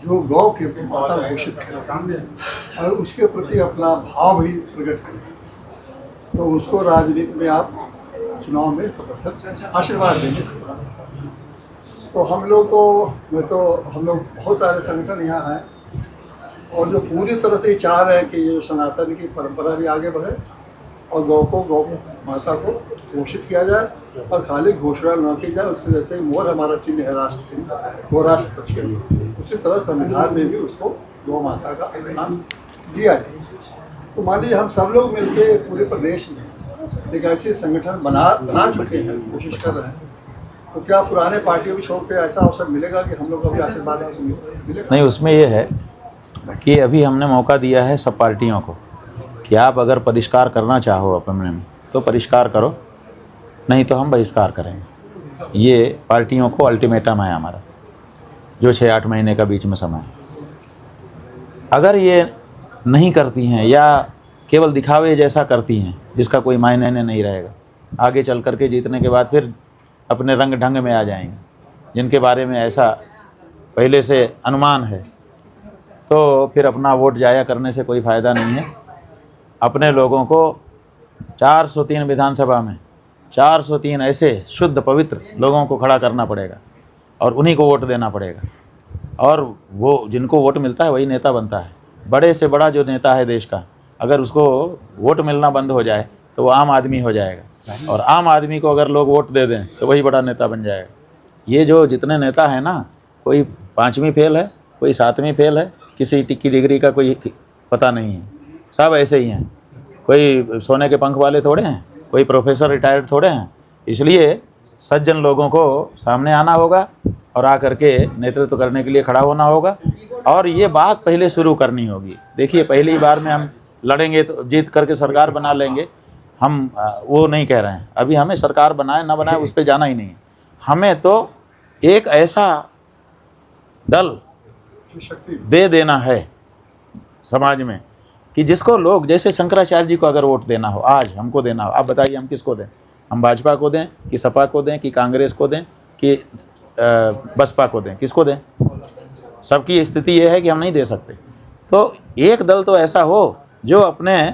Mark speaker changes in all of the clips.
Speaker 1: जो गौ के माता घोषित करे और उसके प्रति अपना भाव भी प्रकट करे, तो उसको राजनीति में आप चुनाव में समर्थन आशीर्वाद देंगे। तो हम लोग बहुत सारे संगठन यहाँ हैं और जो पूरी तरह से चाह रहे हैं कि ये सनातन की परंपरा भी आगे बढ़े और गौ माता को घोषित किया जाए और खाली घोषणा न की जाए। उसके जैसे मोर हमारा चिन्ह है, राष्ट्र चिन्ह, वो राष्ट्र पक्षी, उसी तरह संविधान में भी उसको गौ माता का स्थान दिया जाए। तो मान लीजिए हम सब लोग मिलके पूरे प्रदेश में एक ऐसे संगठन बना चुके हैं, कोशिश कर रहे हैं, तो क्या पुराने पार्टियों को छोड़ के ऐसा अवसर मिलेगा कि हम लोग अभी आशीर्वाद मिलेगा?
Speaker 2: नहीं, उसमें ये है कि अभी हमने मौका दिया है सब पार्टियों को कि आप अगर परिष्कार करना चाहो अपने में तो परिष्कार करो, नहीं तो हम बहिष्कार करेंगे। ये पार्टियों को अल्टीमेटम है हमारा, जो 6-8 महीने का बीच में समय। अगर ये नहीं करती हैं या केवल दिखावे जैसा करती हैं जिसका कोई मायने नहीं रहेगा, आगे चल कर के जीतने के बाद फिर अपने रंग ढंग में आ जाएंगे, जिनके बारे में ऐसा पहले से अनुमान है, तो फिर अपना वोट जाया करने से कोई फ़ायदा नहीं है। अपने लोगों को 403 विधानसभा में 403 ऐसे शुद्ध पवित्र लोगों को खड़ा करना पड़ेगा और उन्हीं को वोट देना पड़ेगा, और वो जिनको वोट मिलता है वही नेता बनता है। बड़े से बड़ा जो नेता है देश का, अगर उसको वोट मिलना बंद हो जाए तो वो आम आदमी हो जाएगा, और आम आदमी को अगर लोग वोट दे दें तो वही बड़ा नेता बन जाएगा। ये जो जितने नेता हैं ना, कोई 5वीं फेल है, कोई 7वीं फेल है, किसी की डिग्री का कोई पता नहीं है, सब ऐसे ही हैं। कोई सोने के पंख वाले थोड़े हैं, कोई प्रोफेसर रिटायर्ड थोड़े हैं। इसलिए सज्जन लोगों को सामने आना होगा और आकर के नेतृत्व करने के लिए खड़ा होना होगा, और ये बात पहले शुरू करनी होगी। देखिए, पहली बार में हम लड़ेंगे तो जीत करके सरकार बना लेंगे, हम वो नहीं कह रहे हैं। अभी हमें सरकार बनाए ना बनाए उस पर जाना ही नहीं है। हमें तो एक ऐसा दल दे देना है समाज में कि जिसको लोग, जैसे शंकराचार्य जी को अगर वोट देना हो, आज हमको देना हो, आप बताइए हम किसको दें? हम भाजपा को दें कि सपा को दें कि कांग्रेस को दें कि बसपा को दें? किसको दें? सबकी स्थिति ये है कि हम नहीं दे सकते। तो एक दल तो ऐसा हो जो अपने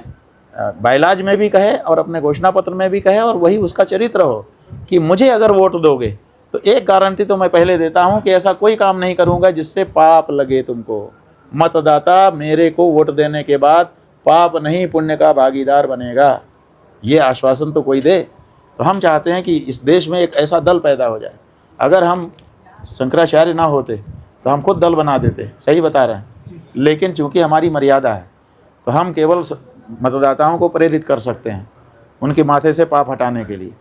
Speaker 2: बायलाज में भी कहे और अपने घोषणा पत्र में भी कहे, और वही उसका चरित्र हो कि मुझे अगर वोट दोगे तो एक गारंटी तो मैं पहले देता हूं कि ऐसा कोई काम नहीं करूंगा जिससे पाप लगे तुमको। मतदाता मेरे को वोट देने के बाद पाप नहीं पुण्य का भागीदार बनेगा, ये आश्वासन तो कोई दे। तो हम चाहते हैं कि इस देश में एक ऐसा दल पैदा हो जाए। अगर हम शंकराचार्य ना होते तो हम खुद दल बना देते, सही बता रहे हैं। लेकिन चूंकि हमारी मर्यादा है तो हम केवल मतदाताओं को प्रेरित कर सकते हैं उनके माथे से पाप हटाने के लिए।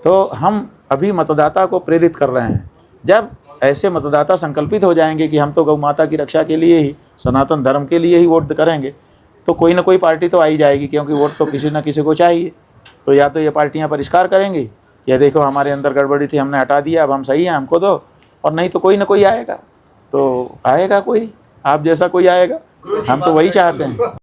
Speaker 2: तो हम अभी मतदाता को प्रेरित कर रहे हैं। जब ऐसे मतदाता संकल्पित हो जाएंगे कि हम तो गौ माता की रक्षा के लिए ही, सनातन धर्म के लिए ही वोट करेंगे, तो कोई ना कोई पार्टी तो आ ही जाएगी, क्योंकि वोट तो किसी न किसी को चाहिए। तो या तो ये पार्टियां परिष्कार करेंगी, या देखो हमारे अंदर गड़बड़ी थी हमने हटा दिया, अब हम सही हैं हमको दो, और नहीं तो कोई ना कोई आएगा। तो आएगा कोई, आप जैसा कोई आएगा, हम तो वही चाहते हैं।